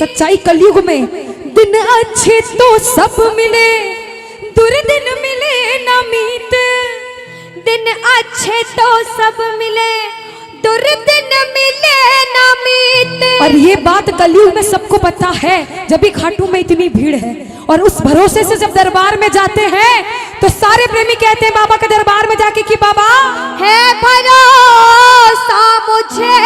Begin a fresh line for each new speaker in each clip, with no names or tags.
सच्चाई कलयुग में। दिन अच्छे तो सब मिले, दुर्दिन मिले ना मीत।
दिन अच्छे तो सब मिले, दुर्दिन मिले ना मीत।
और ये बात कलयुग में सबको पता है, जब भी खाटू में इतनी भीड़ है। और उस भरोसे से जब दरबार में जाते हैं तो सारे प्रेमी कहते हैं बाबा के दरबार में जाके कि बाबा
है भरोसा मुझे।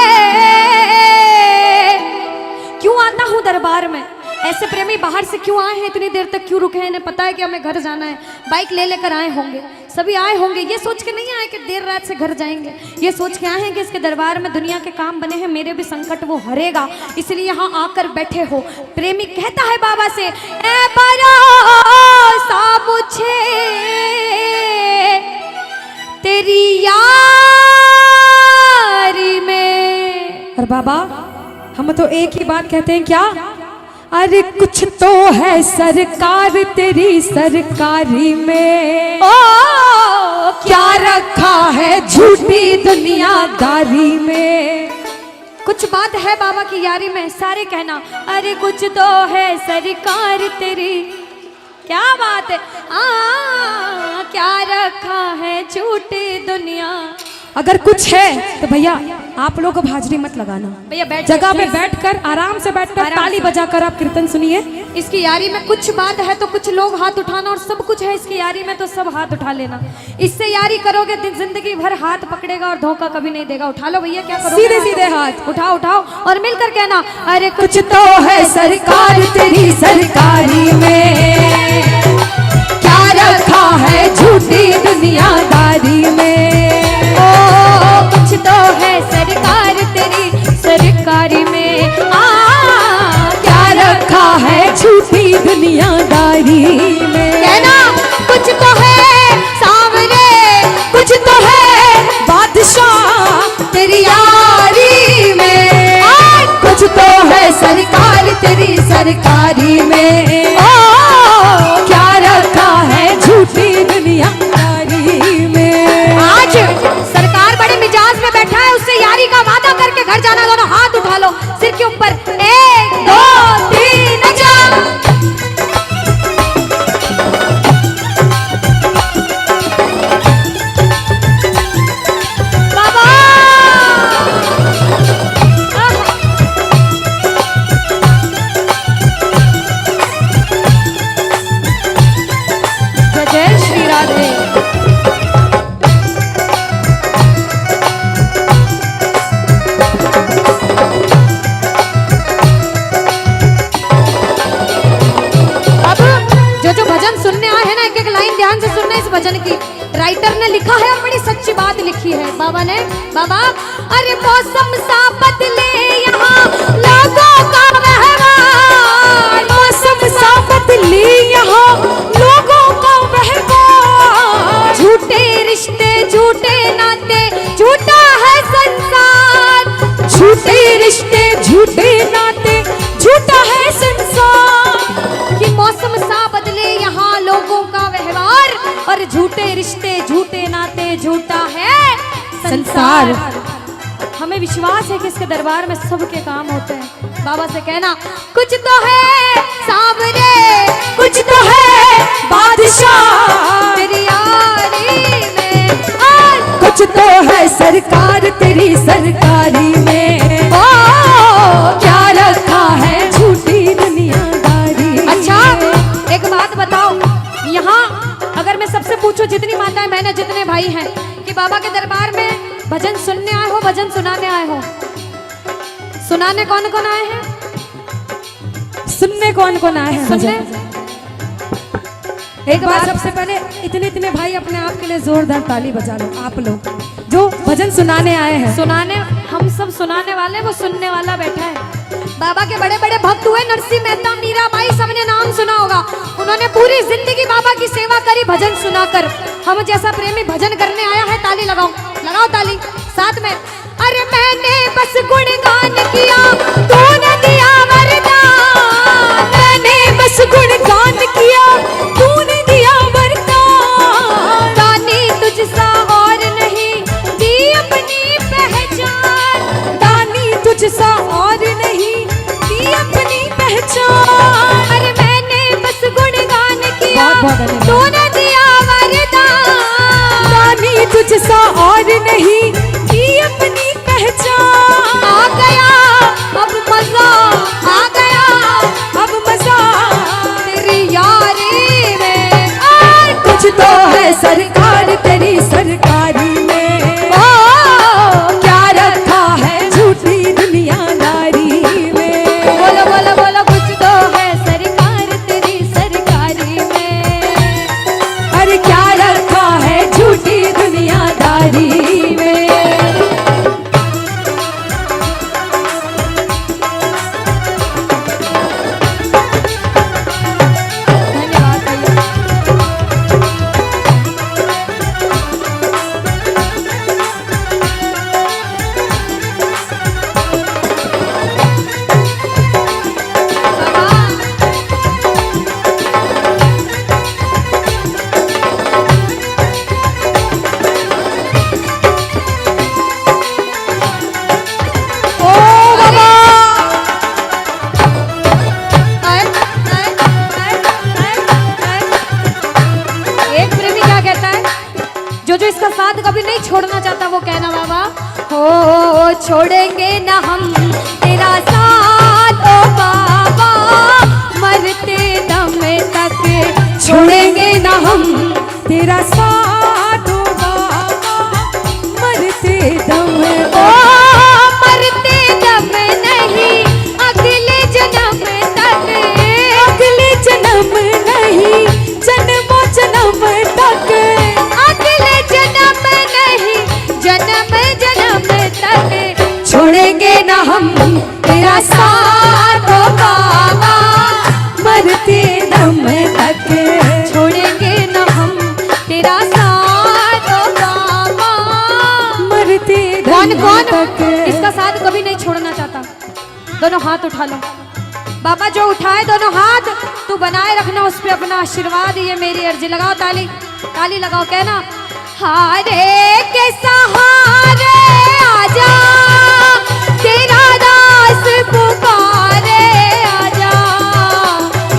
क्यों आता हूँ दरबार में? ऐसे प्रेमी बाहर से क्यों आए हैं, इतनी देर तक क्यों रुके हैं? इन्हें पता है कि हमें घर जाना है, बाइक ले लेकर आए होंगे, सभी आए होंगे। ये सोच के नहीं आए कि देर रात से घर जाएंगे, ये सोच के आए हैं कि इसके दरबार में दुनिया के काम बने हैं, मेरे भी संकट वो हरेगा, इसलिए यहाँ आकर बैठे हो। प्रेमी कहता है बाबा से, ए भरोसा मुझे तेरी यारी में।
और बाबा हम तो एक ही बात कहते हैं, क्या? अरे कुछ तो है सरकार तेरी सरकारी में,
ओ
क्या रखा है झूठी दुनियादारी में।
कुछ बात है बाबा की यारी में, सारे कहना अरे कुछ तो है सरकार तेरी। क्या बात है, क्या रखा है झूठी दुनिया।
अगर कुछ है तो भैया आप लोग अब हाजिरी मत लगाना,
भैया बैठ
जगह पे बैठकर आराम से बैठकर ताली बजाकर आप कीर्तन सुनिए।
इसकी यारी में कुछ बात है तो कुछ लोग हाथ उठाना, और सब कुछ है इसकी यारी में तो सब हाथ उठा लेना। इससे यारी करोगे जिंदगी भर हाथ पकड़ेगा और धोखा कभी नहीं देगा। उठा लो भैया, क्या करोगे?
सीधे सीधे हाथ
उठाओ उठाओ और मिलकर कहना अरे
कुछ तो है सरकार तेरी सरकारी में, क्या रखा है झूठी दुनियादारी में।
कुछ तो है सरकार तेरी सरकारी में,
क्या रखा है झूठी दुनियादारी में।
कहना कुछ तो है सामने,
कुछ तो है बादशाह तेरी यारी में, कुछ तो है सरकार तेरी सरकारी में, क्या रखा है झूठी दुनियादारी में।
आज सरकार बड़े मिजाज में बैठा है, उससे यारी का वादा करके घर जाना। दोनों हाथ उठा लो सिर के ऊपर, 1 2 3 जा। बाबा जय श्री राधे। जो भजन सुनने आए हैं ना, एक एक लाइन ध्यान से सुनना। इस भजन की राइटर ने लिखा है और बड़ी सच्ची बात लिखी है बाबा ने। बाबा अरे मौसम सा बदले यहाँ लोगों का व्यवहार,
मौसम सा बदले यहाँ लोगों का व्यवहार,
झूठे रिश्ते झूठे नाते झूठा है संसार,
झूठे रिश्ते झूठे नाते झूठा है संसार।
कि मौसम सा बदले यहाँ लोगों का व्यवहार, और झूठे रिश्ते झूठे नाते झूठा है संसार। हमें विश्वास है कि इसके दरबार में सबके काम होते हैं। बाबा से कहना कुछ तो है सामने,
कुछ तो है बादशाह
तेरी यारी में,
कुछ तो है सरकार तेरी सरकारी में, क्या रखा है झूठी दुनियादारी।
अच्छा एक बात बताओ, यहाँ अगर मैं सबसे पूछूं, जितनी माताएं बहनें जितने भाई हैं, कि बाबा के दरबार में भजन सुनने आए हो भजन सुनाने आए हो? सुनाने कौन कौन आए हैं?
सुनने कौन कौन आए हैं?
सुनने
एक बार सबसे पहले इतने इतने भाई अपने आप के लिए जोरदार ताली बजा लो, आप लोग जो भजन सुनाने आए हैं।
सुनाने हम सब सुनाने वाले, वो सुनने वाला बैठा है। बाबा के बड़े बड़े भक्त हुए, नरसिंह मेहता, मीराबाई, सबने नाम सुना होगा। उन्होंने पूरी जिंदगी बाबा की सेवा करी भजन सुनाकर। हम जैसा प्रेमी भजन करने आया है, ताली लगाओ, लगाओ ताली साथ में। अरे मैंने बस गुणगान किया, तूने दिया वरदान,
मैंने बस गुणगान किया, तूने दिया वरदान,
दानी तुझसा और नहीं दी अपनी पहचान,
दानी तुझसा और नहीं दी अपनी पहचान। गले में।
तूने दिया वरदान,
रानी तुझसा और नहीं की अपनी पहचान।
आ गया अब मजा, आ गया
अब मजा
तेरी यारी में।
कुछ तो है सरकार तेरी सरकारी में, क्या रखा है झूठी दुनियादारी में।
बोलो बोलो बोलो, कुछ तो है सरकार तेरी सरकारी में।
अरे क्या रखा है झूठी दुनियादारी में।
धन्यवाद भैया।
ओ बाबा
एक प्रेमी क्या कहता है, जो इसका साथ कभी नहीं छोड़ना चाहता वो कहना बाबा, हो छोड़ेंगे ना हम तेरा साथ ओ बाबा, मरते दम तक
छोड़ेंगे ना हम तेरा साथ ओ बाबा, मरते दम
ओ मरते दम नहीं अगले जन्म तक,
अगले जन्म नहीं जन्मों जन्म तक,
अगले जन्म नहीं जन्म जन्म तक
छोड़ेंगे ना हम तेरा साथ ओ बाबा, मरते दम तक।
छोड़ेंगे न हम तेरा साथ ओ बाबा।
मरते
कौन
दम
कौन
तक।
इसका साथ कभी नहीं छोड़ना चाहता? दोनों हाथ उठा लो बाबा, जो उठाए दोनों हाथ तू बनाए रखना उस पे अपना आशीर्वाद, ये मेरी अर्जी। लगाओ ताली, ताली लगाओ, कहना हारे के सहारे आजा, तेरा दास पुकारे आजा।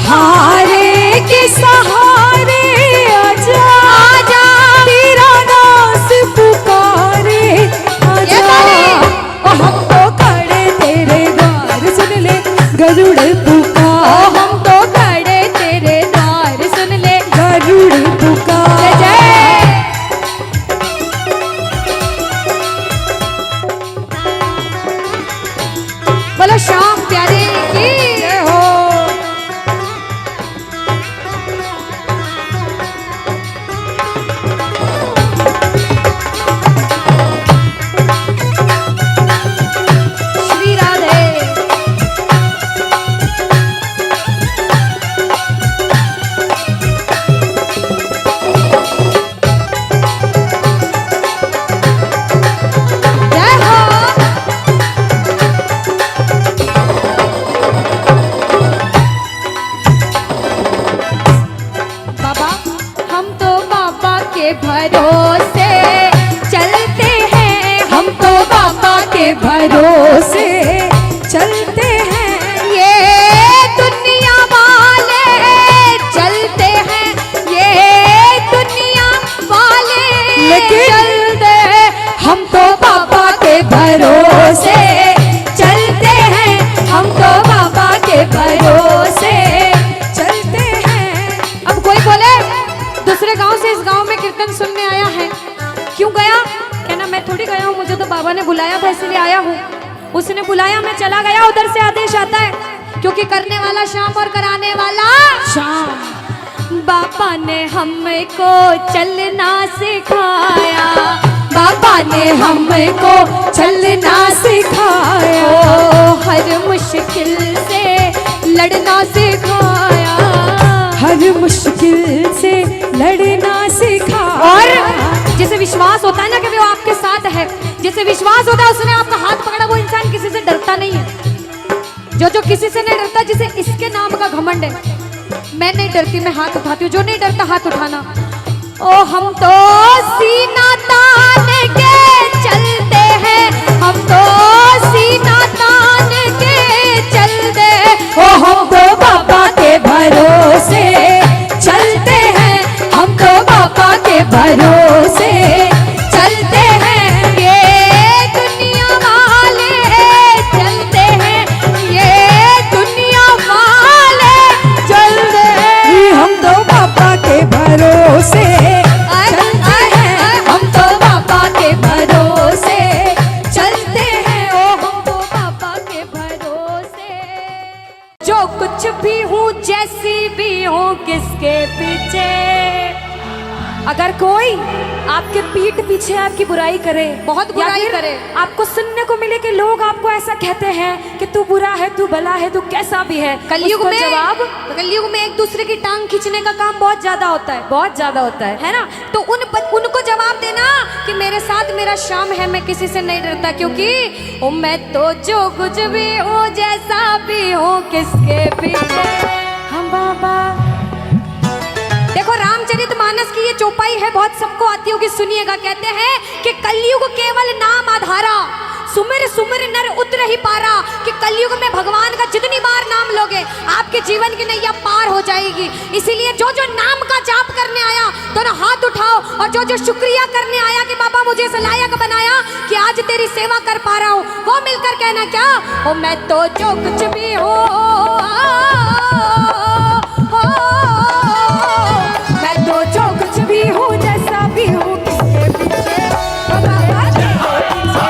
हारे के सहारे आजा,
आजा
तेरा दास पुकारे
ये
आजा।
ताली।
ओ हम तो खड़े तेरे द्वार सुन ले गरुड़
ओ
पुकार,
हम तो खड़े तेरे द्वार सुन ले
गरुड़ पुकार।
जय जय। बोलो श्याम प्यारे की
जय हो।
श्री राधे। जय हो। बाबा हम तो बाबा के भरोसे चलते हैं,
हम तो बाबा के भरोसे चलते हैं,
ये दुनिया वाले चलते हैं, ये दुनिया वाले
लेकिन
चलते हैं।
हम तो बाबा के भरोसे चलते हैं, हम तो बाबा के भरोसे चलते हैं।
अब कोई बोले दूसरे गांव से इस गांव में कीर्तन सुनने आया है, क्यों गया? कहना मैं थोड़ी गया हूँ, मुझे तो बाबा ने बुलाया था इसलिए आया हूँ। उसने बुलाया, मैं चला गया, उधर से आदेश आता है, क्योंकि करने वाला श्याम और कराने वाला
शाम।
बाबा ने हमको चलना सिखाया,
बाबा ने हमको चलना सिखाया,
ओ हर मुश्किल से लड़ना सिखाया,
हर मुश्किल से लड़ना सिखाया।
और जिसे विश्वास होता है ना कि वो आपके साथ है, जिसे विश्वास होता है उसने आपका हाथ पकड़ा, वो इंसान किसी से डरता नहीं है। जो किसी से नहीं डरता, जिसे इसके नाम का घमंड है, मैं नहीं डरती, मैं हाथ उठाती हूँ। जो नहीं डरता हाथ उठाना। ओ हम तो सीना तान के चलते हैं, हम तो सीना तान के चलते हैं।
ओ हम तो बाबा के भरोसे चलते हैं, कोई आपके पीठ पीछे आपकी बुराई करे,
बहुत
या
बुराई
फिर
करे।
आपको सुनने को मिले कि लोग आपको ऐसा कहते हैं कि तू बुरा है, तू भला है, तू कैसा भी है,
कलयुग
उसको
में कलयुग में एक दूसरे की टांग खींचने का काम बहुत ज्यादा होता है,
बहुत ज्यादा होता
है ना। तो उनको जवाब देना कि मेरे साथ मेरा शाम है, मैं किसी से नहीं डरता, क्योंकि ओ मैं तो जो कुछ भी हूँ, जैसा भी हूँ, किसके पीछे हम बाबा। देखो रामचरितमानस की ये चौपाई है, बहुत सबको आती होगी, सुनिएगा। कहते हैं कि कलयुग केवल नाम आधारा, सुमिर सुमिर नर उतर ही पारा। कि कलयुग में भगवान का जितनी बार नाम लोगे आपके जीवन की नैया पार हो जाएगी। इसीलिए जो जो नाम का जाप करने आया दोनों हाथ उठाओ, और जो जो शुक्रिया करने आया कि बाबा मुझे इस लायक बनाया कि आज तेरी सेवा कर पा रहा हूँ, वो मिलकर कहना क्या, ओ मैं तो जो कुछ भी हूँ,
मैं तो जो कुछ भी हूँ, जैसा भी हूँ, किसके पीछे बाबा तेरे पीछे।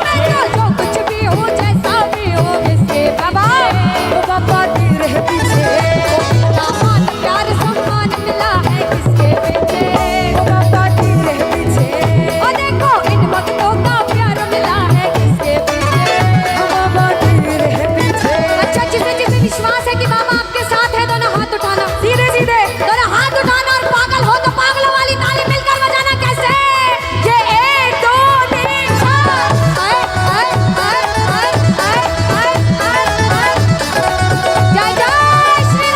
मैं तो जो कुछ भी हूँ, जैसा भी हूँ, किसके
बाबा ओ बाबा तेरे पीछे,
मान प्यार सम्मान मिला है, किसके पीछे
ओ बाबा तेरे पीछे,
और देखो इन भक्तों का प्यार मिला है, किसके पीछे
ओ बाबा तेरे पीछे।
अच्छा, जिसे जिसे विश्वास है कि बाबा आपके साथ है, दोनों हाथ उठाना,
सीधे सीधे
दोनों हाथ उठाना। और पागल हो तो पागलों वाली ताली मिलकर बजाना। कैसे?
ये 1 2 3
जय जय श्री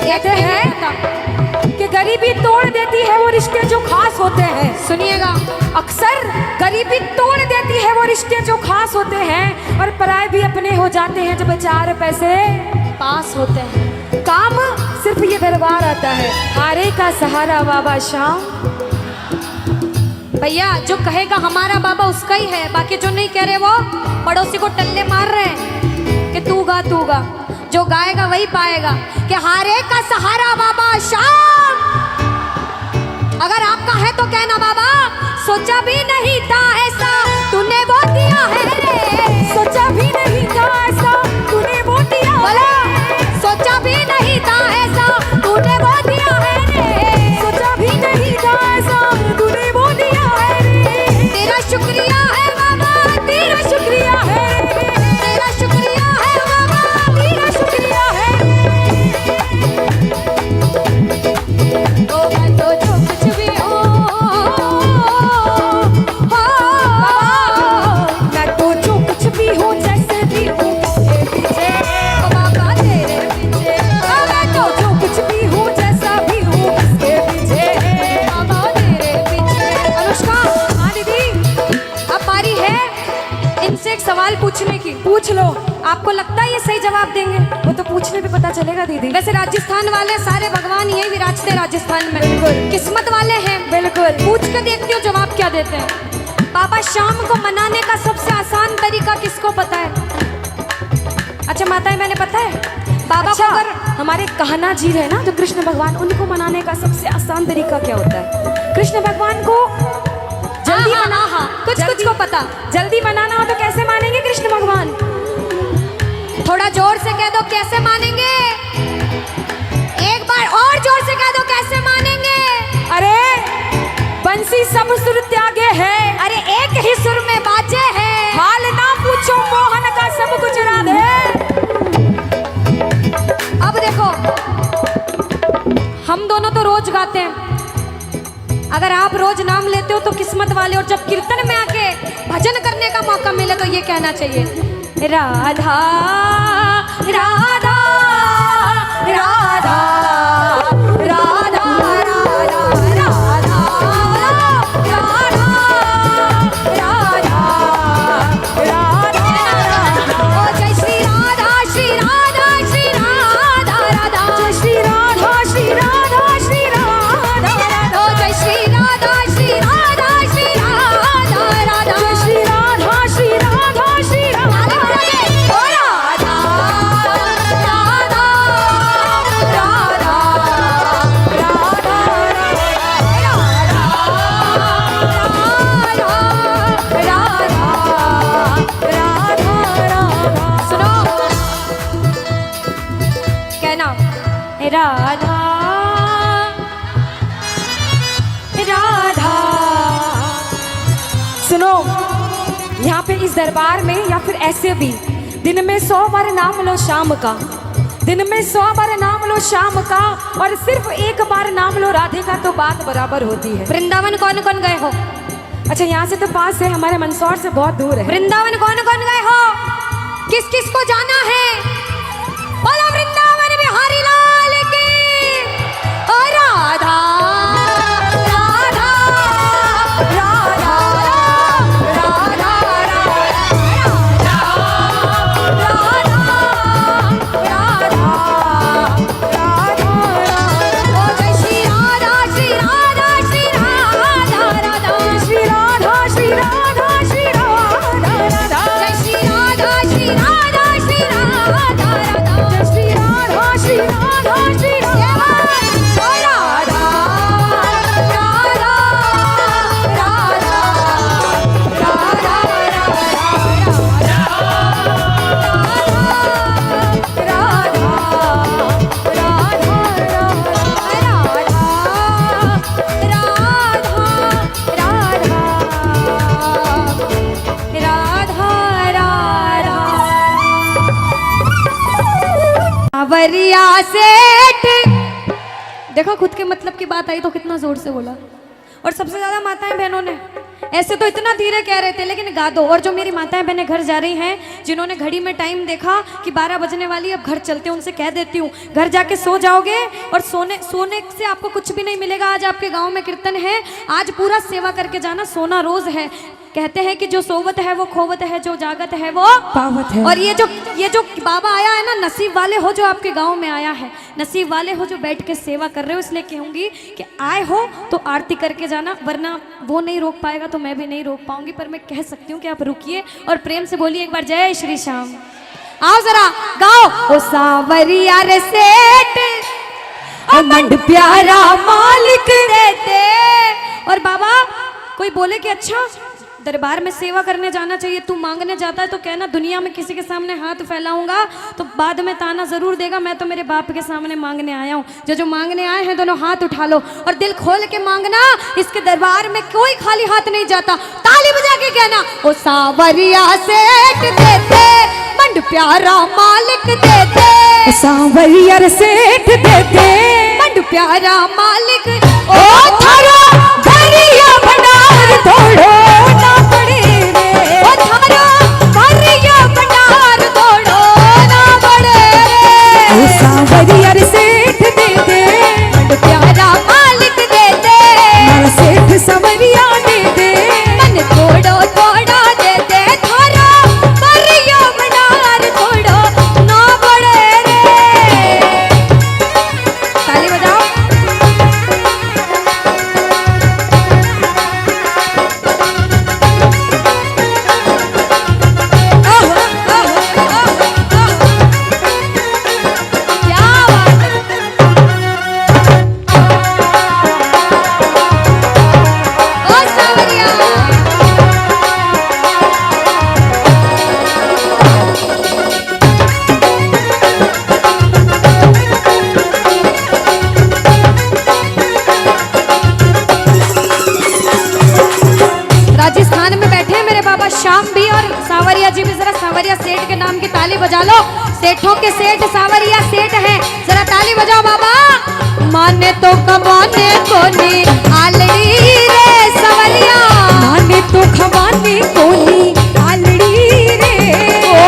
कहते हैं कि गरीबी तोड़ देती है वो रिश्ते जो खास होते हैं।
सुनिएगा,
अक्सर गरीबी तोड़ देती है वो रिश्ते जो खास होते हैं, और पराए भी अपने हो जाते हैं जब 4 पैसे
पास होते हैं।
काम सिर्फ ये दरबार आता है, हारे का सहारा बाबा शाम।
भैया जो कहेगा हमारा बाबा उसका ही है, बाकी जो नहीं कह रहे वो पड़ोसी को टल्ले मार रहे हैं कि तू गा तू गा। जो गाएगा वही पाएगा कि हारे का सहारा बाबा शाम। अगर आपका है तो कहना बाबा सोचा भी नहीं था ऐसा तूने वो दिया है रे,
सोचा भी नहीं था ऐसा तूने वो दिया
बोला सोचा भी नहीं था ऐसा तूने वो दिया है रे,
सोचा भी नहीं था ऐसा तूने वो दिया है रे।
तेरा शुक्रिया है बाबा,
तेरा शुक्रिया है,
तेरा शुक्रिया है बाबा,
तेरा शुक्रिया है।
ओ मैं तो जो कुछ भी हूँ,
मैं तो जो कुछ भी हूँ, जैसे भी हूँ, किसके पीछे
ओ बाबा तेरे पीछे,
मैं तो जो कुछ भी हूँ, जैसा भी हूँ, किसके पीछे
बाबा तेरे पीछे। अनुष्का,
हाँ दीदी,
अब बारी है इनसे एक सवाल पूछने की।
पूछ लो।
आपको लगता है ये सही जवाब देंगे?
वो तो पूछने पे पता चलेगा दीदी।
वैसे राजस्थान वाले सारे भगवान यही विराजते राजस्थान में,
बिल्कुल।
किस्मत वाले हैं।
बिल्कुल।
पूछ के देखती हूँ जवाब क्या देते हैं। बाबा शाम को मनाने का सबसे आसान तरीका किसको पता है? अच्छा माताएं, मैंने पता है बाबा
अच्छा,
को अगर
हमारे कहना जी है ना जो कृष्ण भगवान, उनको मनाने का सबसे आसान तरीका क्या होता है? कृष्ण भगवान को जल्दी
हाँ,
मना,
हाँ, कुछ कुछ को पता।
जल्दी मनाना हो तो कैसे मानेंगे कृष्ण भगवान?
थोड़ा जोर से कह दो कैसे मानेंगे, एक बार और जोर से कह दो कैसे मानेंगे।
अरे बंसी सब सुर त्यागे है,
अरे एक ही सुर में बाजे है,
हाल ना पूछो मोहन का सब कुछ राधे।
अब देखो हम दोनों तो रोज गाते हैं, अगर आप रोज नाम लेते हो तो किस्मत वाले, और जब कीर्तन में आके भजन करने का मौका मिले तो ये कहना चाहिए राधा राधा राधा राधा राधा राधा राधा राधा। ओ जय श्री राधा श्री राधा श्री राधा राधा,
जय श्री राधा श्री राधा श्री राधा राधा,
ओ जय श्री राधा श्री राधा श्री राधा राधा,
जय श्री राधा श्री राधा राधा राधा। सुनो, यहाँ पे इस दरबार में या फिर ऐसे भी दिन में 100 बार नाम लो शाम का, दिन में 100 बार नाम लो शाम का, और सिर्फ एक बार नाम लो राधे का तो बात बराबर होती है।
वृंदावन कौन कौन गए हो?
अच्छा, यहाँ से तो पास है, हमारे मंदसौर से बहुत दूर है।
वृंदावन कौन कौन गए हो? किस किस को जाना है? बोलो वृंदावन बिहारी लाल की। ओ राधा राधा राधा राधा राधा। ओ जय श्री राधा श्री राधा श्री राधा राधा
श्री राधा श्री राधा श्री राधा राधा।
जय श्री राधा श्री राधा श्री राधा राधा।
जय श्री राधा श्री राधा श्री राधा
राधा राधा सावरिया सेठ। देखो, खुद के मतलब की बात आई तो कितना जोर से बोला। और सबसे ज्यादा माताएं बहनों ने, ऐसे तो इतना धीरे कह रहे थे लेकिन गा दो। और जो मेरी माताएं बहनें घर जा रही हैं, जिन्होंने घड़ी में टाइम देखा कि 12 बजने वाली, अब घर चलते हैं, उनसे कह देती हूँ घर जाके सो जाओगे और सोने से आपको कुछ भी नहीं मिलेगा। आज आपके गांव में कीर्तन है, आज पूरा सेवा करके जाना, सोना रोज है। कहते हैं कि जो सोवत है वो खोवत है, जो जागत है वो
पावत है।
और ये जो बाबा आया है ना, नसीब वाले हो जो आपके गांव में आया है, नसीब वाले हो जो बैठ के सेवा कर रहे हो। इसलिए कहूंगी कि आए हो तो आरती करके जाना, वरना वो नहीं रोक पाएगा तो मैं भी नहीं रोक पाऊंगी। पर मैं कह सकती हूँ कि आप रुकिए और प्रेम से बोलिए एक बार जय श्री श्याम। आओ जरा गाओ। ओ सावरिया रे सेठ,
मंड प्यारा मालिक
देते। और बाबा कोई बोले कि अच्छा दरबार में सेवा करने जाना चाहिए, तू मांगने जाता है तो कहना दुनिया में किसी के सामने हाथ फैलाऊंगा तो बाद में ताना जरूर देगा। मैं तो मेरे बाप के सामने मांगने आया हूँ। जो मांगने आए हैं दोनों हाथ उठा लो और दिल खोल के मांगना। इसके दरबार में कोई खाली हाथ नहीं जाता। ताली बजा के कहना, ओ सावरिया सेठ देते, मंड प्यारा मालिक देते।
सांवरिया सेठ देते,
मंड प्यारा मालिक।
ओ थारा भरिया भंडार तोड़ो ना पड़े रे।
ओ थारा भरिया भंडार तोड़ो ना पड़े रे।
ओ सांवरिया सेठ देते,
मंड प्यारा मालिक देते।
मारा सेठ सांवरिया देते,
मन तोड़ो तोड़ो देते। थारा भरिया भंडार तोड़ो ना पड़े रे। ताली बजाओ। क्या बात है। ओ सावरिया। राजस्थान में बैठे हैं मेरे बाबा श्याम भी और सावरिया जी भी। जरा सावरिया सेठ के नाम की ताली बजा लो। सेठों के सेठ सावरिया सेठ हैं, जरा ताली बजाओ बाबा। माने तो कमाने को नहीं आलड़ी रे सवरिया।
माने तो खवाने कोनी आलड़ी रे।
ओ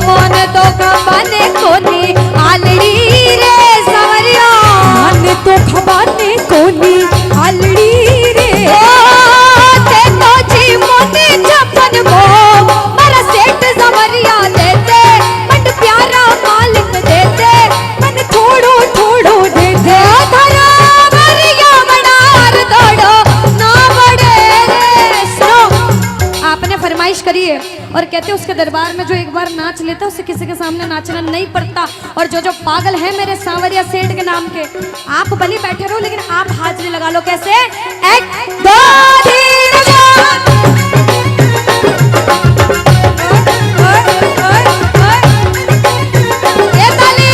माने तो कमाने को नहीं आलड़ी रे सवरिया।
माने तो खवाने कोनी आलड़ी रे।
ओ ते तो जी मोने छपन को मरा सेठ सवरिया देते। मंड प्यारा मालिक देते।
मन थोड़ो थोड़ो देते,
धरा भरिया भंडार तोड़ो ना पड़े रे। सुनो, आपने फरमाइश करी है और कहते उसके दरबार में जो एक बार नाच लेता उसे किसी के सामने नाचना नहीं पड़ता। और जो पागल है मेरे सांवरिया सेठ के नाम के, आप भले बैठे रहो लेकिन आप हाजिरी लगा लो। कैसे? 1 2 3 4। ये ताली।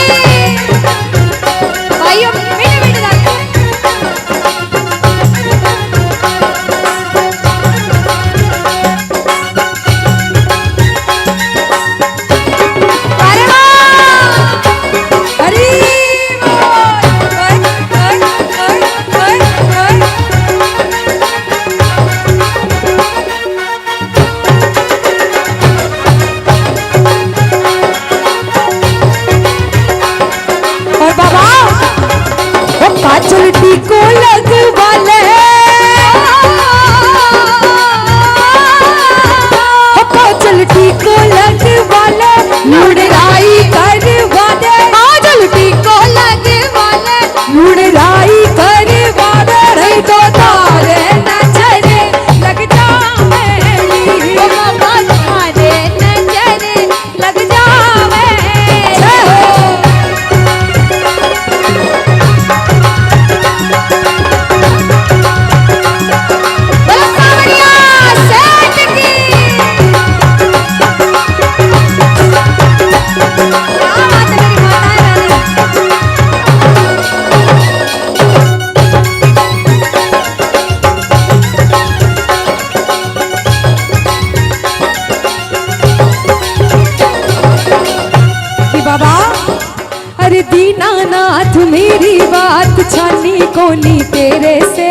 मेरी बात छानी कोनी तेरे से,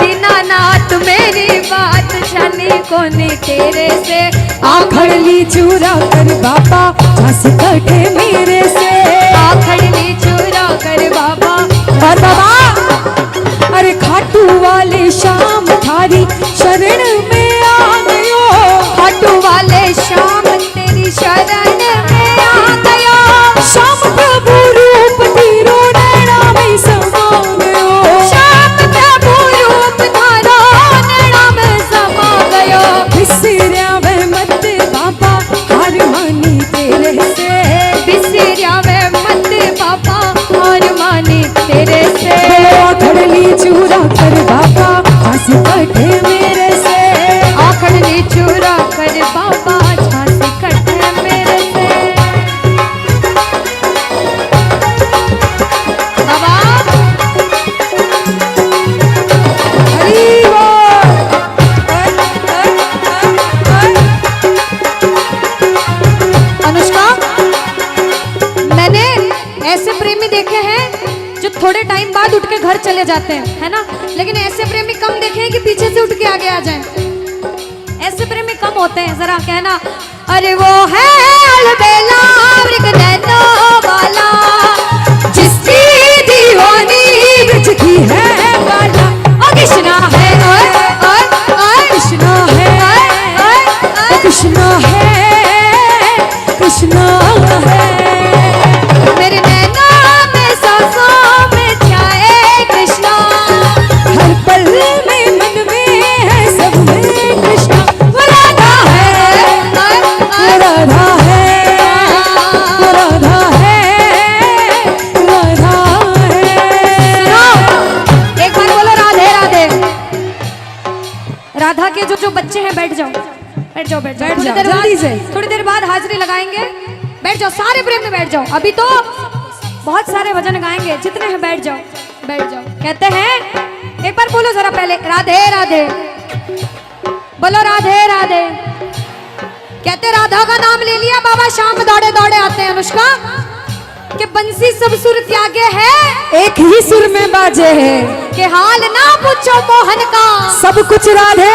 दीनानाथ मेरी बात छानी कोनी तेरे से,
आखड़ ली चूरा कर बाबा झांसी कटे मेरे से,
आखड़ ली चूरा कर बाबा।
और बाबा अरे खाटू वाले शाम थारी शरण में आ गयो,
खाटू वाले शाम तेरी शरण में आ गयो,
श्याम प्रभु रूप तीरो नैना में समा गयो,
श्याम प्रभु रूप थारो नैना में समा गयो,
बिसरिया वे मत बाबा हार मानी तेरे से,
बिसरिया वे मत बाबा हार मानी तेरे से,
आखड़ ली चूरा कर बाबा झांसी कटे मेरे से,
आखड़ ली चूरा कर बाबा झांसी कटे मेरे से। बाबा
हरि बोल।
अनुष्का, मैंने ऐसे प्रेमी देखे हैं जो थोड़े टाइम बाद उठ के घर चले जाते हैं, है ना, लेकिन ऐसे प्रेमी कम देखे हैं कि पीछे से उठ के आगे आ जाएं। ऐसे प्रेमी कम होते हैं, जरा कहना अरे वो है अलबेला मृग नैनो वाला,
जिसकी दीवानी ब्रज की है वाला,
ओ कृष्णा है, ओए ओए ओए
कृष्णा है,
ओए ओए
कृष्णा है, कृष्णा है,
मेरे नैना में सांसों में छाए कृष्णा,
हर पल में मन में है सब में कृष्णा,
वो राधा है,
वो राधा है, वो राधा है, राधा है।
एक बार बोलो राधे राधे। राधा के जो बच्चे हैं बैठ जाओ, बैठ जाओ, बैठ जाओ,
बैठ
थोड़ी
जाओ,
देर
जल्दी
बाद-
से।
थोड़ी देर बाद हाजिरी लगाएंगे, बैठ जाओ, सारे प्रेमी बैठ जाओ, अभी तो बहुत सारे भजन गाएंगे, जितने हैं बैठ जाओ, बैठ जाओ। कहते हैं एक बार बोलो जरा पहले राधे राधे, बोलो राधे राधे। कहते राधा का नाम ले लिया बाबा शाम दौड़े दौड़े आते हैं। अनुष्का के बंसी सब सुर त्यागे है,
एक ही सुर में बाजे है,
के हाल ना पूछो मोहन का,
सब कुछ राधे